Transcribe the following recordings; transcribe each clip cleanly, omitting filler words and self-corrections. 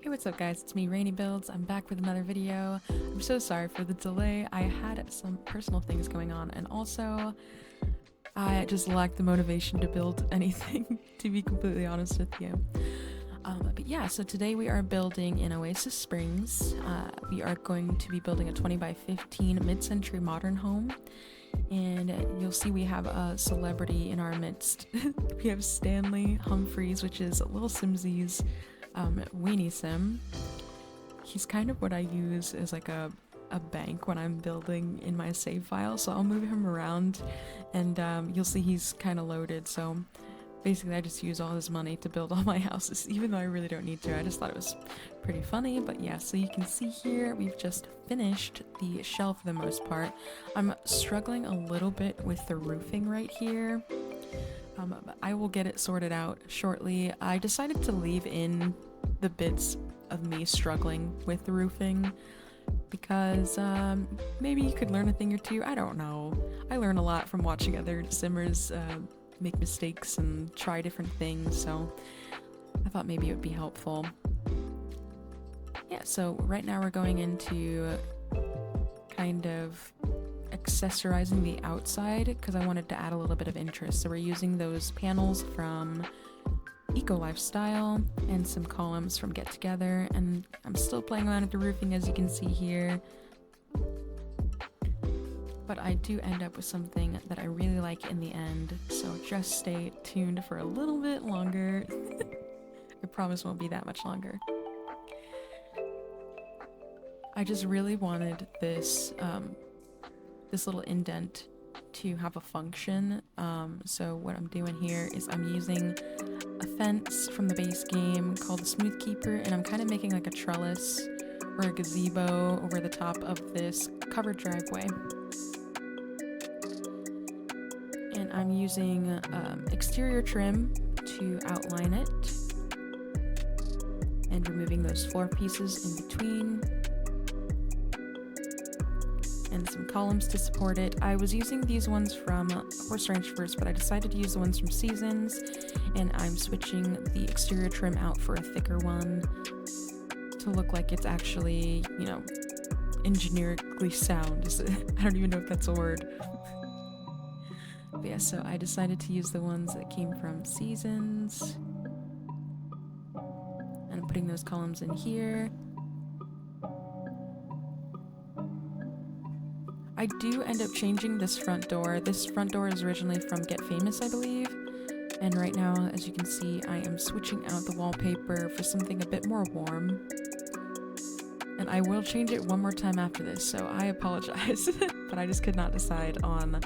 Hey, what's up guys, it's me, RainyBuilds. I'm back with another video. I'm so sorry for the delay. I had some personal things going on, and also I just lacked the motivation to build anything, to be completely honest with you. But yeah, so today we are building in Oasis Springs. We are going to be building a 20 by 15 mid-century modern home. And you'll see we have a celebrity in our midst. We have Stanley Humphreys, which is Little Simsy's weenie sim. He's kind of what I use as like a bank when I'm building in my save file, so I'll move him around and you'll see he's kind of loaded. So basically I just use all his money to build all my houses, even though I really don't need to. I just thought it was pretty funny. But yeah, so you can see here we've just finished the shell for the most part. I'm struggling a little bit with the roofing right here. But I will get it sorted out shortly. I decided to leave in the bits of me struggling with the roofing because maybe you could learn a thing or two. I don't know. I learn a lot from watching other simmers make mistakes and try different things, so I thought maybe it would be helpful. Yeah, so right now we're going into kind of accessorizing the outside because I wanted to add a little bit of interest. So we're using those panels from Eco Lifestyle and some columns from Get Together, and I'm still playing around with the roofing, as you can see here. But I do end up with something that I really like in the end, so just stay tuned for a little bit longer. I promise it won't be that much longer. I just really wanted this this little indent to have a function, so what I'm doing here is I'm using a fence from the base game called the Smooth Keeper, and I'm kind of making like a trellis or a gazebo over the top of this covered driveway. And I'm using exterior trim to outline it and removing those floor pieces in between, and some columns to support it. I was using these ones from Horse Ranch first, but I decided to use the ones from Seasons, and I'm switching the exterior trim out for a thicker one to look like it's actually, you know, engineerically sound. I don't even know if that's a word. But yeah, so I decided to use the ones that came from Seasons, and I'm putting those columns in here. I do end up changing this front door. This front door is originally from Get Famous, I believe. And right now, as you can see, I am switching out the wallpaper for something a bit more warm. And I will change it one more time after this, so I apologize. But I just could not decide on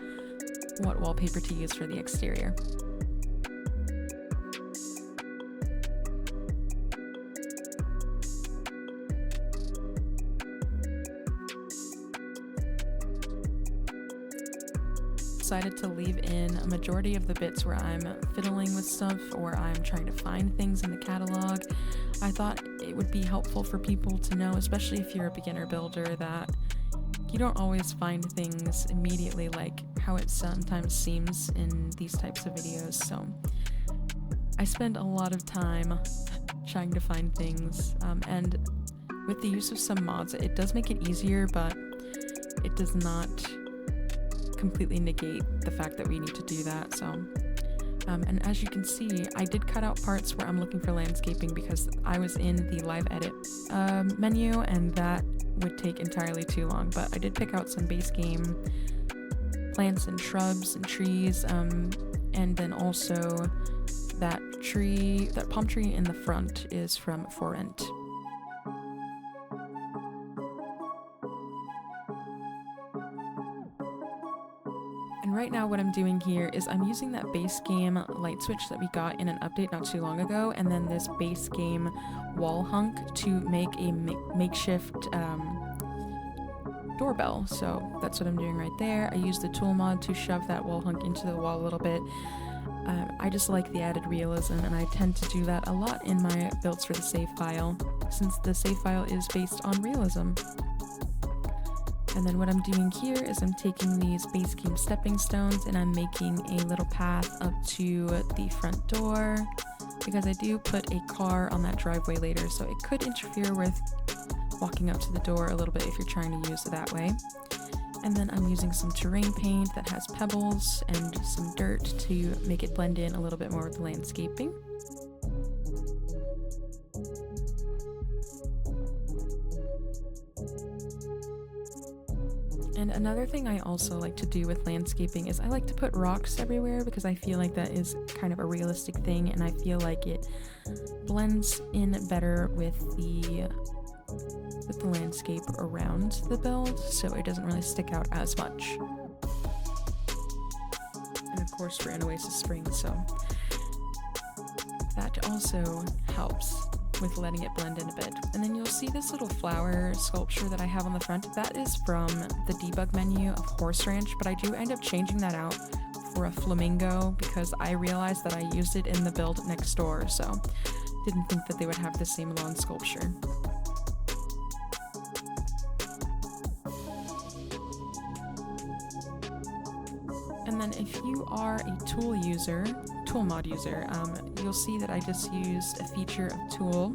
what wallpaper to use for the exterior. Decided to leave in a majority of the bits where I'm fiddling with stuff or I'm trying to find things in the catalog. I thought it would be helpful for people to know, especially if you're a beginner builder, that you don't always find things immediately like how it sometimes seems in these types of videos. So I spend a lot of time trying to find things, and with the use of some mods it does make it easier, but it does not completely negate the fact that we need to do that. So and as you can see, I did cut out parts where I'm looking for landscaping because I was in the live edit menu, and that would take entirely too long. But I did pick out some base game plants and shrubs and trees, and then also that palm tree in the front is from For Rent. And right now what I'm doing here is I'm using that base game light switch that we got in an update not too long ago, and then this base game wall hunk to make a makeshift doorbell. So that's what I'm doing right there. I used the tool mod to shove that wall hunk into the wall a little bit. I just like the added realism, and I tend to do that a lot in my builds for the save file, since the save file is based on realism. And then what I'm doing here is I'm taking these base game stepping stones and I'm making a little path up to the front door. because I do put a car on that driveway later, so it could interfere with walking up to the door a little bit if you're trying to use it that way. And then I'm using some terrain paint that has pebbles and some dirt to make it blend in a little bit more with the landscaping. And another thing I also like to do with landscaping is I like to put rocks everywhere, because I feel like that is kind of a realistic thing, and I feel like it blends in better with the landscape around the build, so it doesn't really stick out as much. And of course we're in Oasis Spring, so that also helps with letting it blend in a bit. And then you'll see this little flower sculpture that I have on the front. That is from the debug menu of Horse Ranch, but I do end up changing that out for a flamingo because I realized that I used it in the build next door, so didn't think that they would have the same lawn sculpture. And then if you are a tool mod user, you'll see that I just used a feature of Tool,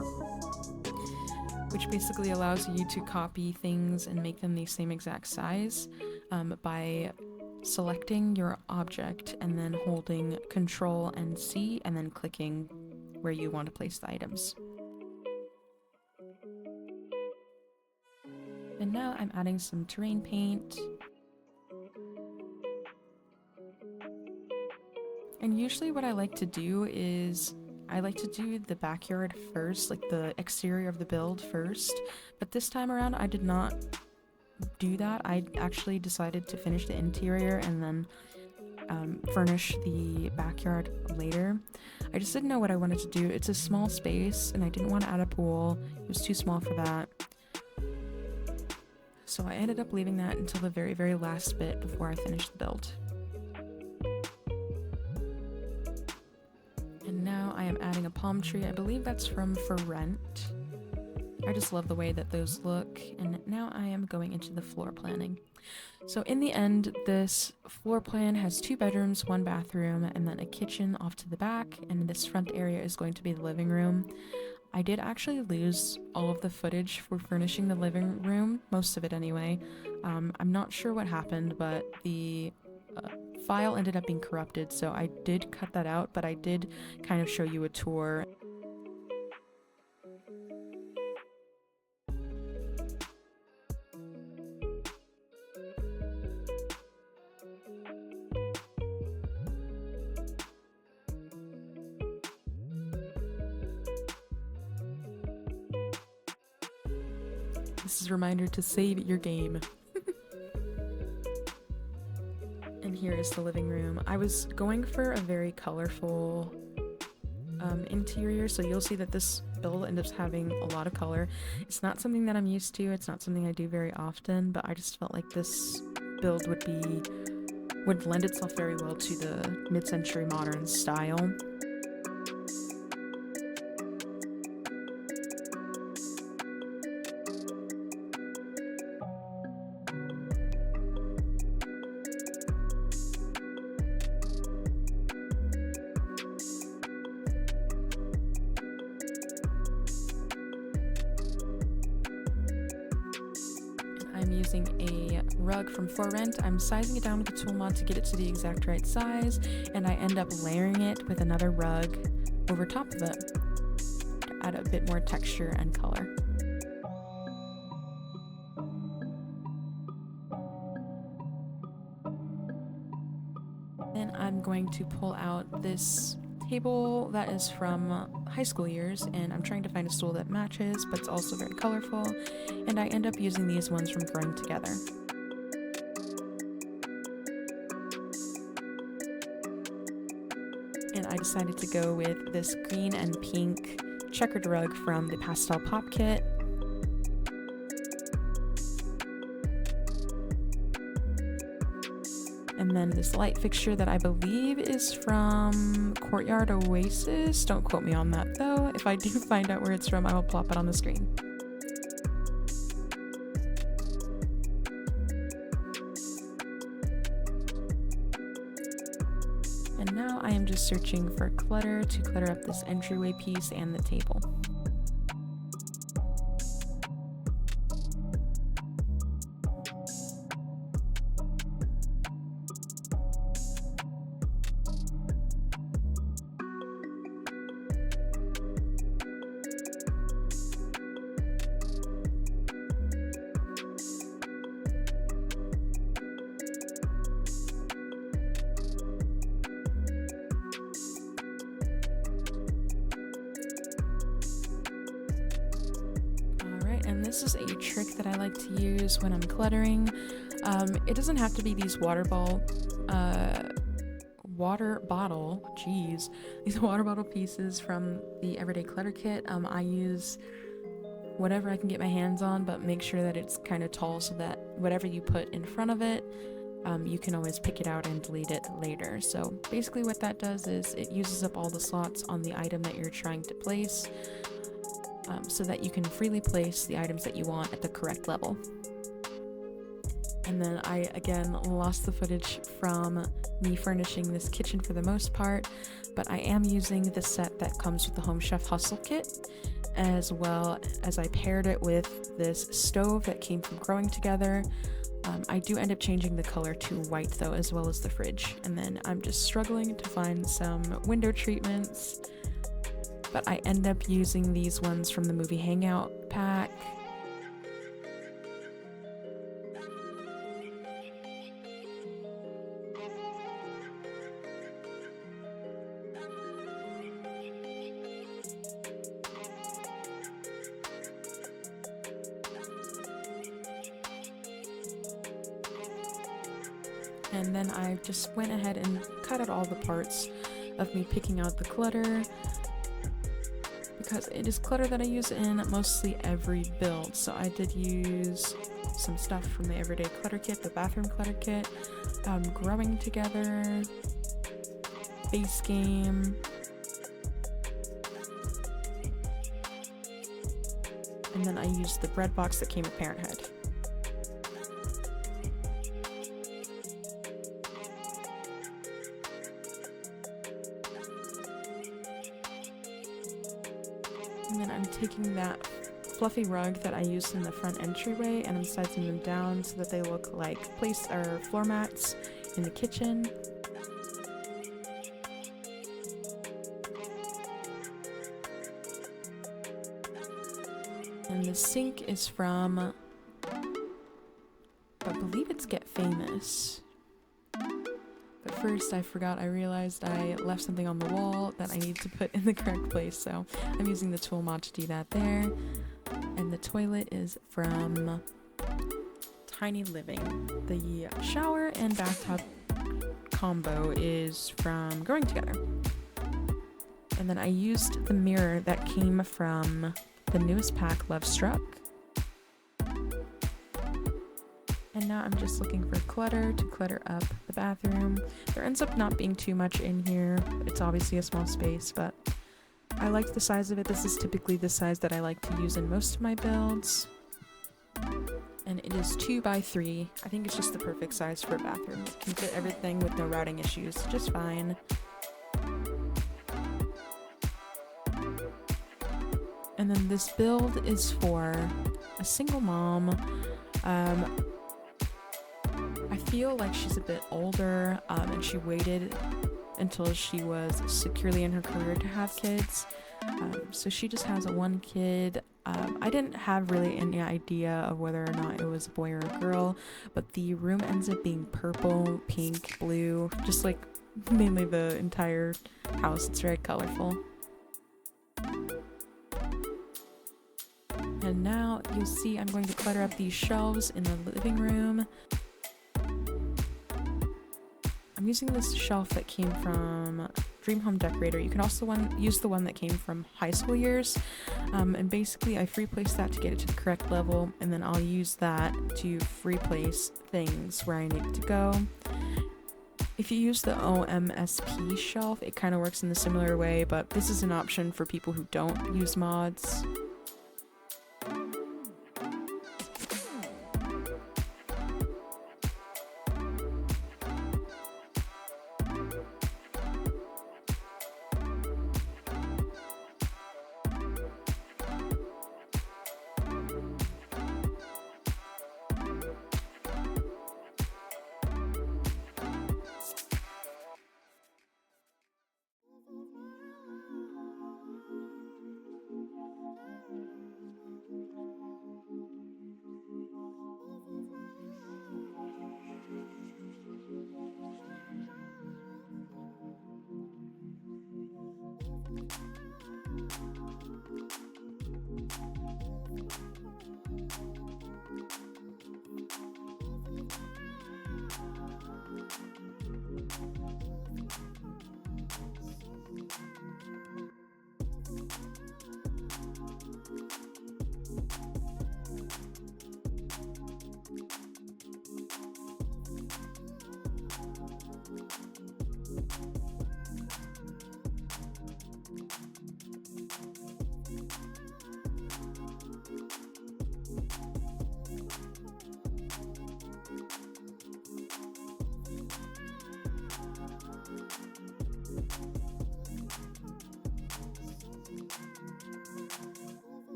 which basically allows you to copy things and make them the same exact size by selecting your object and then holding Control and C and then clicking where you want to place the items. And now I'm adding some terrain paint. And usually what I like to do is I like to do the backyard first, like the exterior of the build first, but this time around I did not do that. I actually decided to finish the interior and then furnish the backyard later. I just didn't know what I wanted to do. It's a small space and I didn't want to add a pool. It was too small for that. So I ended up leaving that until the very, very last bit before I finished the build. Now I am adding a palm tree. I believe that's from For Rent. I just love the way that those look. And now I am going into the floor planning. So in the end, this floor plan has 2 bedrooms, 1 bathroom, and then a kitchen off to the back. And this front area is going to be the living room. I did actually lose all of the footage for furnishing the living room, most of it anyway. I'm not sure what happened, but the file ended up being corrupted, so I did cut that out, but I did kind of show you a tour. This is a reminder to save your game. And here is the living room. I was going for a very colorful interior, so you'll see that this build ends up having a lot of color. It's not something that I'm used to, it's not something I do very often, but I just felt like this build would lend itself very well to the mid-century modern style. I'm using a rug from For Rent. I'm sizing it down with the tool mod to get it to the exact right size, and I end up layering it with another rug over top of it to add a bit more texture and color. Then I'm going to pull out this table that is from high school years, and I'm trying to find a stool that matches but it's also very colorful, and I end up using these ones from Growing Together. And I decided to go with this green and pink checkered rug from the Pastel Pop Kit. And then this light fixture that I believe is from Courtyard Oasis. Don't quote me on that though. If I do find out where it's from, I will plop it on the screen. And now I am just searching for clutter to clutter up this entryway piece and the table. And this is a trick that I like to use when I'm cluttering. It doesn't have to be these water bottle pieces from the Everyday Clutter Kit. I use whatever I can get my hands on, but make sure that it's kind of tall so that whatever you put in front of it, you can always pick it out and delete it later. So basically what that does is it uses up all the slots on the item that you're trying to place, so that you can freely place the items that you want at the correct level. And then I again lost the footage from me furnishing this kitchen for the most part, but I am using the set that comes with the Home Chef Hustle kit, as well as I paired it with this stove that came from Growing Together. I do end up changing the color to white though, as well as the fridge. And then I'm just struggling to find some window treatments, but I end up using these ones from the movie Hangout pack. And then I just went ahead and cut out all the parts of me picking out the clutter, because it is clutter that I use in mostly every build. So I did use some stuff from the Everyday Clutter Kit, the Bathroom Clutter Kit, Growing Together, Base Game, and then I used the bread box that came with Parenthood. And then I'm taking that fluffy rug that I used in the front entryway and I'm sizing them down so that they look like floor mats in the kitchen. And the sink is from, I believe it's Get Famous. But first I realized I left something on the wall that I need to put in the correct place, so I'm using the tool mod to do that there. And the toilet is from Tiny Living. The shower and bathtub combo is from Growing Together. And then I used the mirror that came from the newest pack, Love Struck. And now I'm just looking for clutter to clutter up the bathroom. There ends up not being too much in here. It's obviously a small space, but I liked the size of it. This is typically the size that I like to use in most of my builds. And it is 2x3. I think it's just the perfect size for a bathroom. It can fit everything with no routing issues, just fine. And then this build is for a single mom. I feel like she's a bit older, and she waited until she was securely in her career to have kids. So she just has one kid. I didn't have really any idea of whether or not it was a boy or a girl, but the room ends up being purple, pink, blue, just like mainly the entire house. It's very colorful. And now you'll see I'm going to clutter up these shelves in the living room. I'm using this shelf that came from Dream Home Decorator. You can also use the one that came from High School Years. And basically I free place that to get it to the correct level, and then I'll use that to free place things where I need it to go. If you use the OMSP shelf, it kind of works in a similar way, but this is an option for people who don't use mods.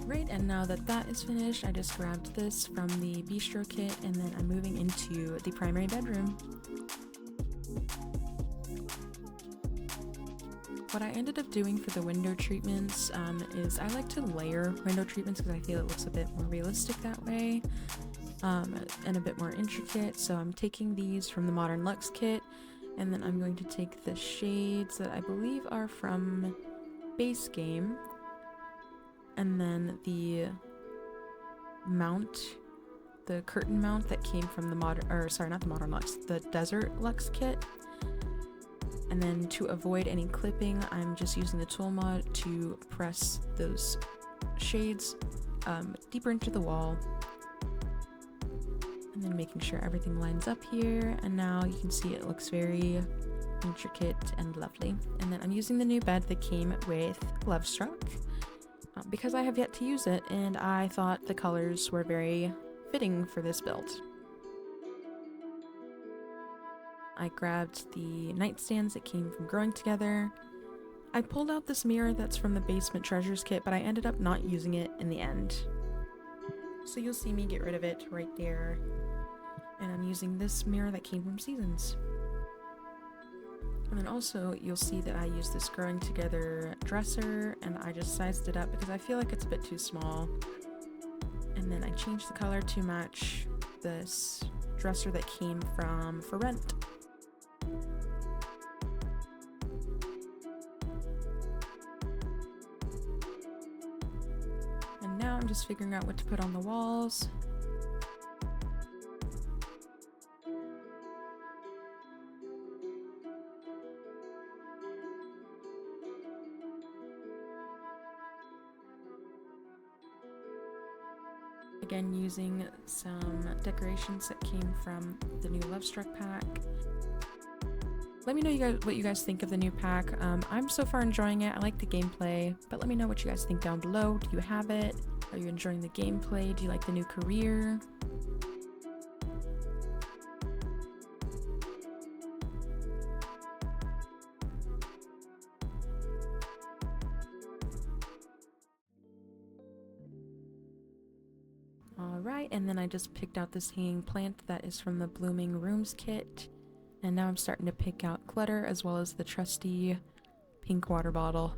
Right, and now that that is finished, I just grabbed this from the bistro kit, and then I'm moving into the primary bedroom. What I ended up doing for the window treatments is I like to layer window treatments because I feel it looks a bit more realistic that way, and a bit more intricate. So I'm taking these from the Modern Luxe kit, and then I'm going to take the shades that I believe are from Base Game, and then the mount, the curtain mount that came from the Modern Luxe, the Desert Luxe kit. And then to avoid any clipping, I'm just using the tool mod to press those shades deeper into the wall. And then making sure everything lines up here. And now you can see it looks very intricate and lovely. And then I'm using the new bed that came with Lovestruck because I have yet to use it, and I thought the colors were very fitting for this build. I grabbed the nightstands that came from Growing Together. I pulled out this mirror that's from the Basement Treasures kit, but I ended up not using it in the end. So you'll see me get rid of it right there. And I'm using this mirror that came from Seasons. And then also you'll see that I use this Growing Together dresser, and I just sized it up because I feel like it's a bit too small. And then I changed the color to match this dresser that came from For Rent. And now I'm just figuring out what to put on the walls. Again, using some decorations that came from the new Lovestruck pack. Let me know what you guys think of the new pack. I'm so far enjoying it. I like the gameplay, but let me know what you guys think down below. Do you have it? Are you enjoying the gameplay? Do you like the new career? Alright, and then I just picked out this hanging plant that is from the Blooming Rooms kit. And now I'm starting to pick out clutter as well as the trusty pink water bottle.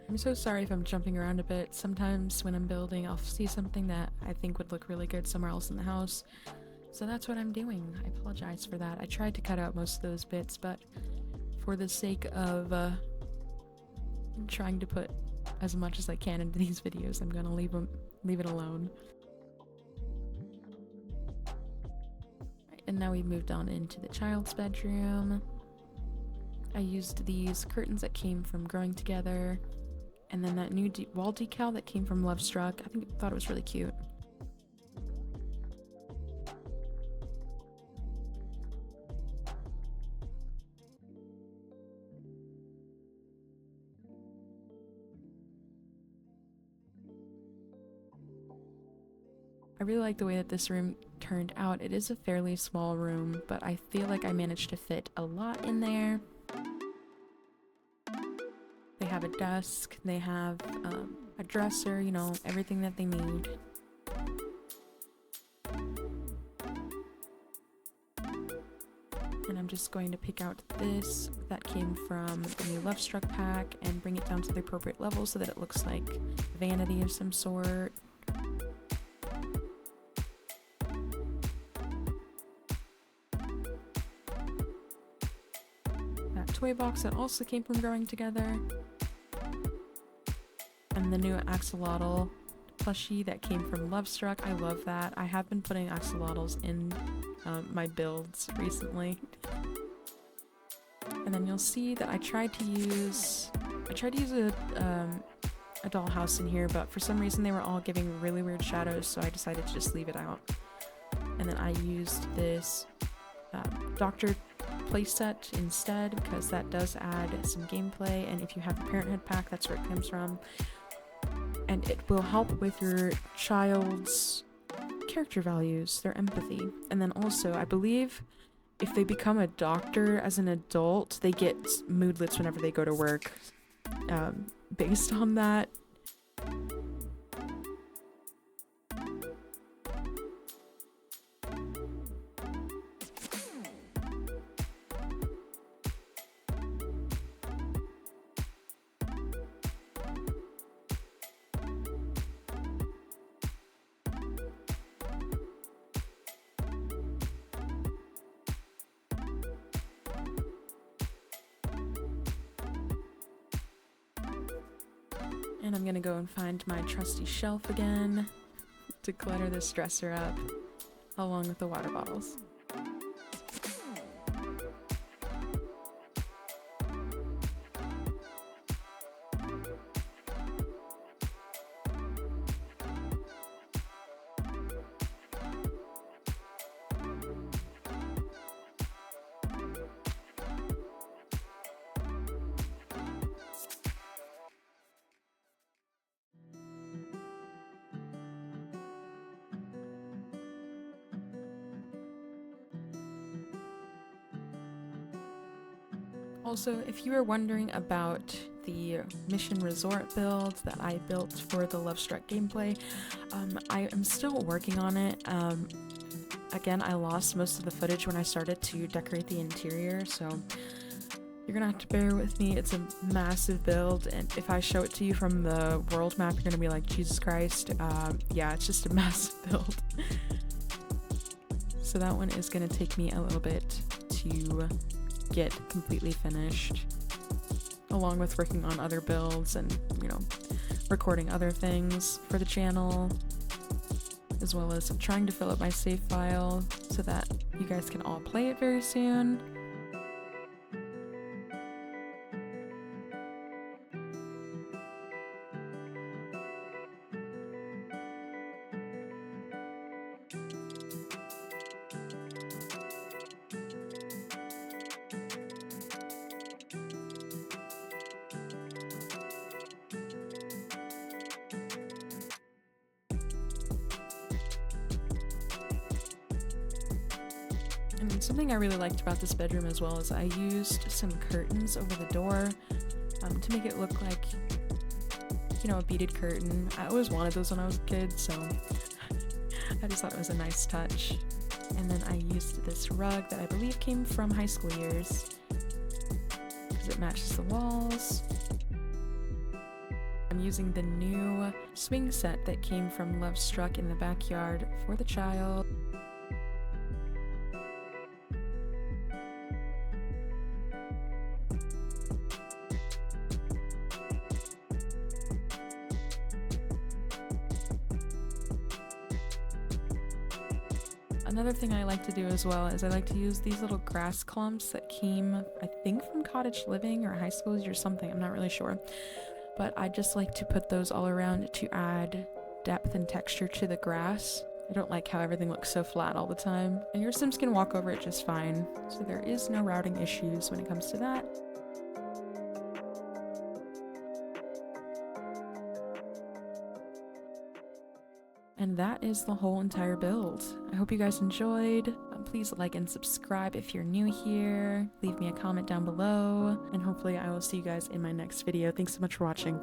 I'm so sorry if I'm jumping around a bit. Sometimes when I'm building, I'll see something that I think would look really good somewhere else in the house. So that's what I'm doing. I apologize for that. I tried to cut out most of those bits, but for the sake of trying to put as much as I can into these videos, I'm gonna leave it alone. Right, and now we've moved on into the child's bedroom. I used these curtains that came from Growing Together, and then that new wall decal that came from Lovestruck. I thought it was really cute. I really like the way that this room turned out. It is a fairly small room, but I feel like I managed to fit a lot in there. They have a desk, they have a dresser, you know, everything that they need. And I'm just going to pick out this that came from the new Lovestruck pack and bring it down to the appropriate level so that it looks like vanity of some sort. toy box that also came from Growing Together. And the new axolotl plushie that came from Lovestruck. I love that. I have been putting axolotls in my builds recently. And then you'll see that I tried to use a dollhouse in here, but for some reason they were all giving really weird shadows, so I decided to just leave it out. And then I used this Doctor playset instead, because that does add some gameplay, and if you have the Parenthood pack, that's where it comes from. And it will help with your child's character values, their empathy. And then also, I believe if they become a doctor as an adult, they get moodlets whenever they go to work. Based on that. And I'm gonna go and find my trusty shelf again to clutter this dresser up, along with the water bottles. Also, if you were wondering about the Mission Resort build that I built for the Lovestruck gameplay, I am still working on it. Again, I lost most of the footage when I started to decorate the interior, so you're gonna have to bear with me. It's a massive build, and if I show it to you from the world map, you're gonna be like, Jesus Christ. Yeah, it's just a massive build. So that one is gonna take me a little bit to get completely finished, along with working on other builds and, you know, recording other things for the channel, as well as trying to fill up my save file so that you guys can all play it very soon. And something I really liked about this bedroom as well is I used some curtains over the door to make it look like, you know, a beaded curtain. I always wanted those when I was a kid, so I just thought it was a nice touch. And then I used this rug that I believe came from High School Years because it matches the walls. I'm using the new swing set that came from Lovestruck in the backyard for the child. Another thing I like to do as well is I like to use these little grass clumps that came, I think, from Cottage Living or High School Years or something, I'm not really sure. But I just like to put those all around to add depth and texture to the grass. I don't like how everything looks so flat all the time. And your Sims can walk over it just fine, so there is no routing issues when it comes to that. And that is the whole entire build. I hope you guys enjoyed. Please like and subscribe if you're new here. Leave me a comment down below, and hopefully I will see you guys in my next video. Thanks so much for watching.